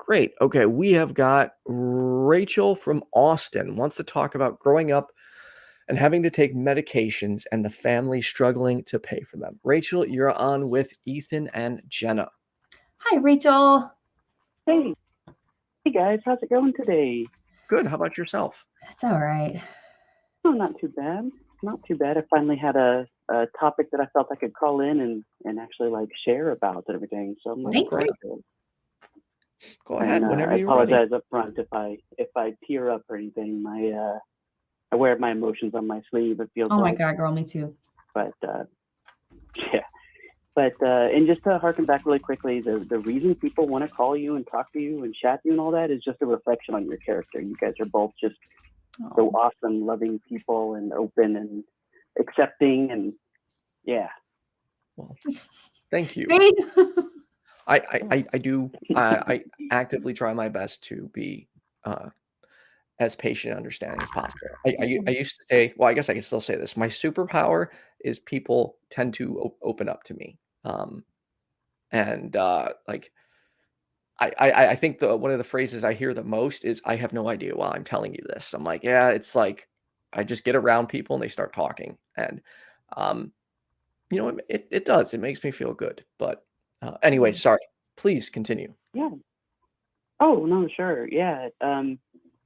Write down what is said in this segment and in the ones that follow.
Great. Okay, we have got Rachel from Austin wants to talk about growing up and having to take medications and the family struggling to pay for them. Rachel, you're on with Ethan and Jenna. Hi, Rachel. Hey guys, how's it going today? Good. How about yourself? That's all right. Oh, not too bad. Not too bad. I finally had a topic that I felt I could call in and actually like share about and everything. So I'm like, Thank great. you. Go ahead whenever I you're ready. apologize up front if I tear up or anything. I wear my emotions on my sleeve. It feels Oh my like. God, girl, me too. But yeah. But and just to harken back really quickly, the reason people want to call you and talk to you and chat to you and all that is just a reflection on your character. You guys are both just so awesome, loving people and open and accepting and yeah. Well, thank you. I do. I actively try my best to be as patient and understanding as possible. I used to say, well, I guess I can still say this. My superpower is people tend to open up to me. Like I think one of the phrases I hear the most is, I have no idea why I'm telling you this. I'm like, yeah, it's like I just get around people and they start talking, and it does. It makes me feel good. But anyway, sorry. Please continue. Yeah. Oh no, sure. Yeah.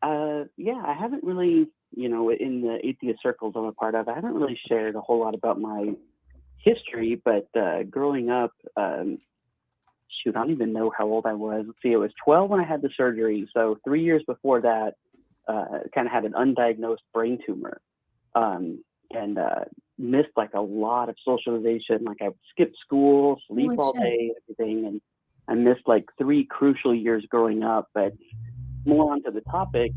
Yeah. I haven't really, in the atheist circles I'm a part of, I haven't really shared a whole lot about my history. But growing up, shoot, I don't even know how old I was. Let's see, it was 12 when I had the surgery. So 3 years before that, kind of had an undiagnosed brain tumor, and missed like a lot of socialization. Like I would skip school, sleep all day, everything, and I missed like 3 crucial years growing up. But more onto the topic,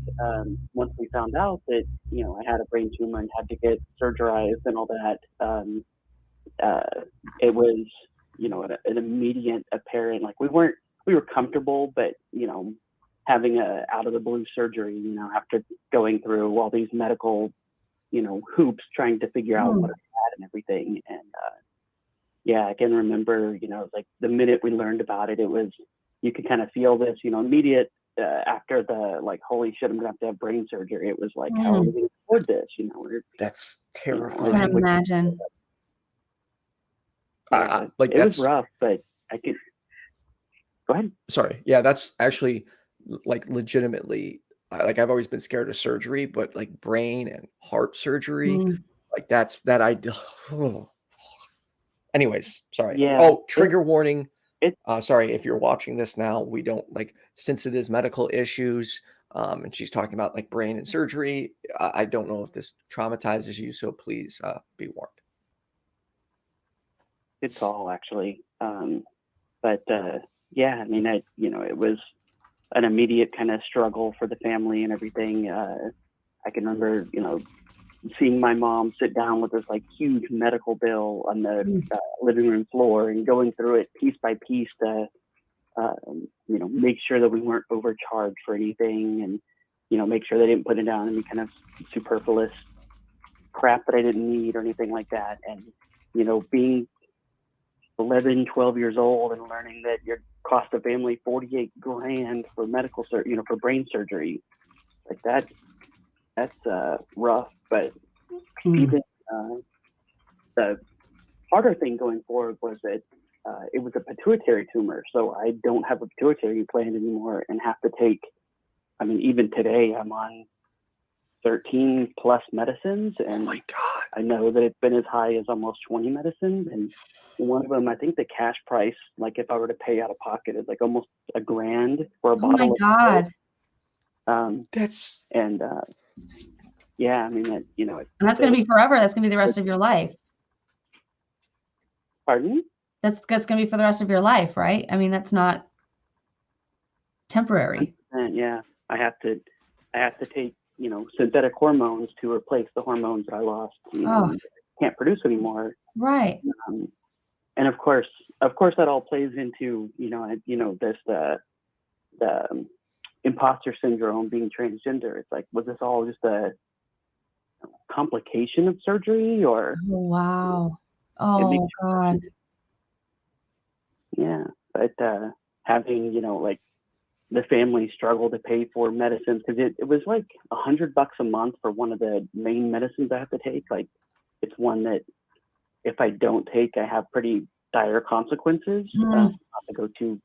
once we found out that I had a brain tumor and had to get surgerized and all that, it was an immediate apparent, like we were comfortable, but having a out of the blue surgery, after going through all these medical hoops trying to figure out what I had and everything. And yeah, I can remember like the minute we learned about it, it was, you could kind of feel this immediate after the like, holy shit, I'm gonna have to have brain surgery. It was like, how are we gonna afford this? That's terrifying. I can imagine. It was rough, but I could go ahead. Sorry. Yeah, that's actually like legitimately, like I've always been scared of surgery, but like brain and heart surgery, like that I anyways, sorry. Yeah. Oh, trigger warning. Sorry, if you're watching this now, we don't like, since it is medical issues, and she's talking about like brain and surgery, I don't know if this traumatizes you, so please be warned. Good call, actually. But yeah, I mean, it was an immediate kind of struggle for the family and everything. I can remember, seeing my mom sit down with this like huge medical bill on the living room floor and going through it piece by piece to, make sure that we weren't overcharged for anything, and, make sure they didn't put it down any kind of superfluous crap that I didn't need or anything like that. And, being 11, 12 years old and learning that your cost the family $48,000 for medical for brain surgery, like that's rough. But even the harder thing going forward was that it was a pituitary tumor, so I don't have a pituitary gland anymore and have to take, I mean, even today I'm on 13 plus medicines, and oh my God, I know that it's been as high as almost 20 medicines, and one of them, I think the cash price, like if I were to pay out of pocket, is like almost $1,000 for a bottle. Oh my God. That's and yeah, I mean that, and that's going to be forever. That's going to be the rest of your life. Pardon? That's going to be for the rest of your life, right? I mean, that's not temporary. Yeah, I have to take synthetic hormones to replace the hormones that I lost. Can't produce anymore. Right. And of course that all plays into this the imposter syndrome, being transgender. It's like, was this all just a complication of surgery, or? Oh, wow. Oh God. Yeah, but having like the family struggle to pay for medicines because it was like $100 a month for one of the main medicines I have to take. Like, it's one that if I don't take, I have pretty dire consequences. Not to go too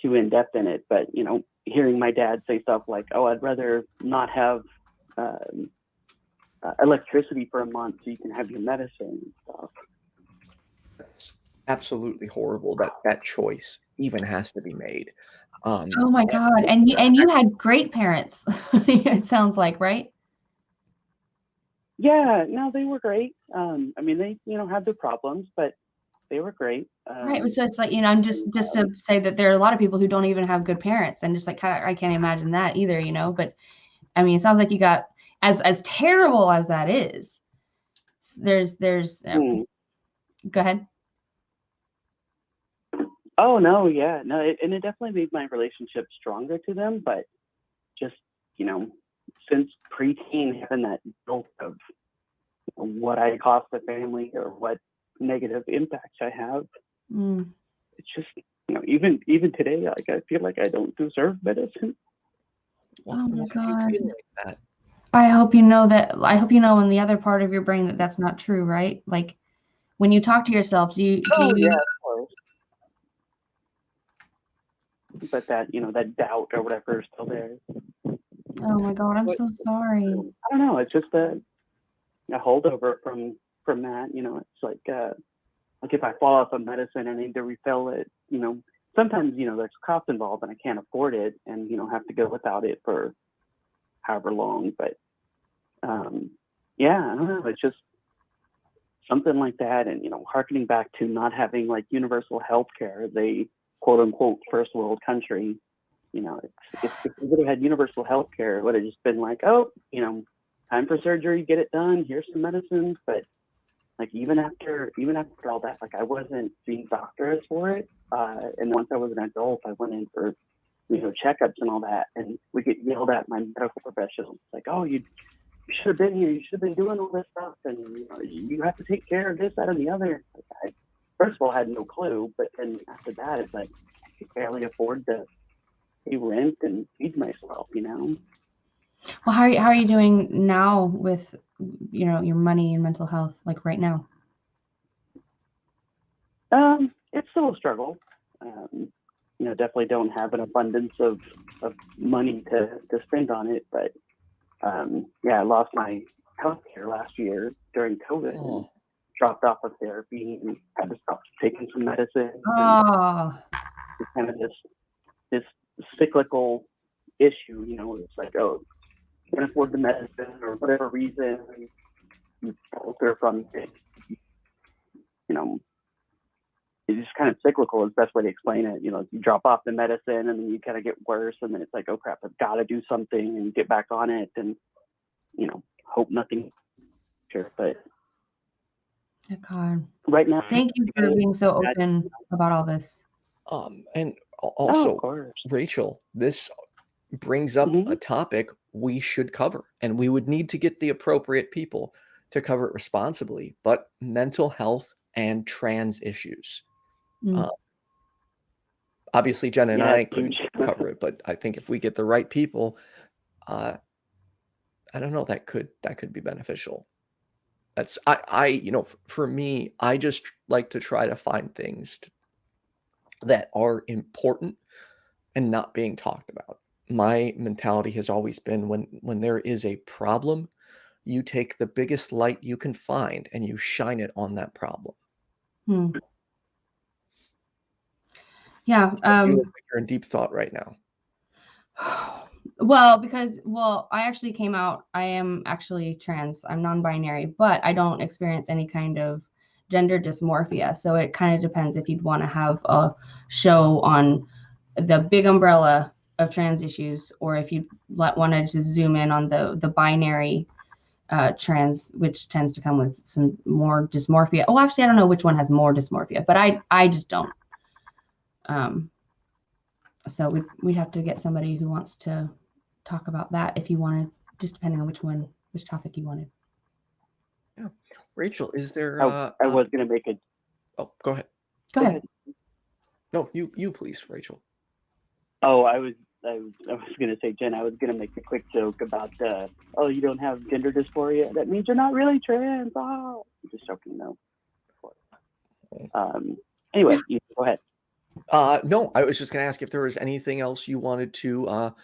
in depth in it, but you know, hearing my dad say stuff like, "Oh, I'd rather not have electricity for a month so you can have your medicine and stuff." That's absolutely horrible that choice even has to be made. Oh my God! And you had great parents. It sounds like, right? Yeah, no, they were great. I mean, they, you know, had their problems, but they were great. Right. So it's like, you know, I'm just to say that there are a lot of people who don't even have good parents, and just like I can't imagine that either, you know. But I mean, it sounds like you got, as terrible as that is, there's go ahead. Oh no, yeah, no, and it definitely made my relationship stronger to them. But just, you know, since preteen, having that guilt of what I cost the family or what negative impacts I have, it's just, you know, even today, like I feel like I don't deserve medicine. Oh my God. You feel like that? I hope you know in the other part of your brain that that's not true, right? Like when you talk to yourself, do you Yeah, of course. But that, you know, that doubt or whatever is still there. Oh my God, I'm so sorry. I don't know. It's just a holdover from that. You know, it's like if I fall off of medicine and I need to refill it, you know, sometimes, you know, there's costs involved and I can't afford it and, you know, have to go without it for however long. But yeah, I don't know. It's just something like that. And, you know, harkening back to not having like universal health care, they quote unquote first world country, you know, if we would have had universal health care, it would have just been like, oh, you know, time for surgery, get it done, here's some medicines. But like even after all that, like I wasn't seeing doctors for it. And once I was an adult, I went in for, you know, checkups and all that, and we get yelled at by medical professionals like, oh, you should have been here, you should have been doing all this stuff, and you know, you have to take care of this, that, and the other. Like, I first of all had no clue, but then after that, it's like I could barely afford to pay rent and feed myself, you know. Well, how are you doing now with, you know, your money and mental health, like right now? It's still a struggle. You know, definitely don't have an abundance of money to spend on it, but yeah, I lost my health care last year during COVID and dropped off of therapy and had to stop taking some medicine. Oh, It's kind of this cyclical issue, you know, it's like, oh, you can't afford the medicine or whatever reason, you falter from it, you know. It's just kind of cyclical is the best way to explain it. You know, you drop off the medicine and then you kind of get worse, and then it's like, oh crap, I've got to do something and get back on it, and you know, hope nothing. Sure, but God, right now, thank you for being so open about all this. And also, oh, Rachel, this brings up a topic we should cover, and we would need to get the appropriate people to cover it responsibly. But mental health and trans issues. Obviously, Jenna and I couldn't cover it, but I think if we get the right people, I don't know, that could be beneficial. That's I you know, for me, I just like to try to find things that are important and not being talked about. My mentality has always been when there is a problem, you take the biggest light you can find and you shine it on that problem. Yeah. You look like you're in deep thought right now. Well, because I actually came out. I am actually trans. I'm non-binary, but I don't experience any kind of gender dysmorphia. So it kind of depends if you'd want to have a show on the big umbrella of trans issues, or if you wanted to zoom in on the binary trans, which tends to come with some more dysmorphia. Oh, actually, I don't know which one has more dysmorphia, but I just don't. So we'd have to get somebody who wants to talk about that if you wanted, just depending on which topic you wanted. Yeah. Rachel, is there I was gonna make it. Oh, go ahead. Go ahead. No, you please, Rachel. Oh, I was going to say, Jen, I was going to make a quick joke about, oh, you don't have gender dysphoria. That means you're not really trans. Oh, I'm just joking, though. Anyway, you go ahead. No, I was just going to ask if there was anything else you wanted to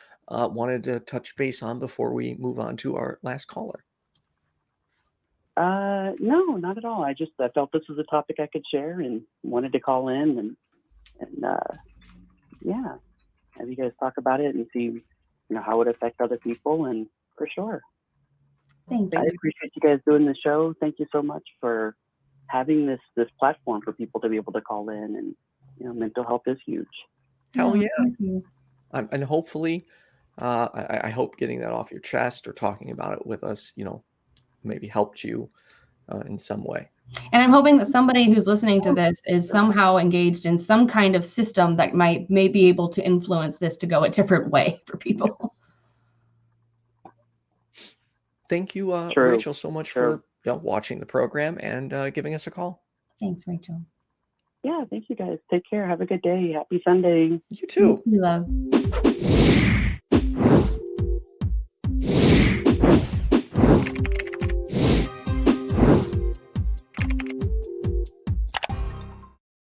touch base on before we move on to our last caller. No, not at all. I felt this was a topic I could share and wanted to call in and yeah, have you guys talk about it and see, how it affects other people, and for sure. Thank you. I appreciate you guys doing the show. Thank you so much for having this platform for people to be able to call in, and mental health is huge. Hell yeah. Thank you. And hopefully, I hope getting that off your chest or talking about it with us, maybe helped you in some way. And I'm hoping that somebody who's listening to this is somehow engaged in some kind of system that may be able to influence this to go a different way for people. Thank you, Rachel, so much for watching the program and giving us a call. Thanks, Rachel. Yeah, thank you guys. Take care. Have a good day. Happy Sunday. You too. You love.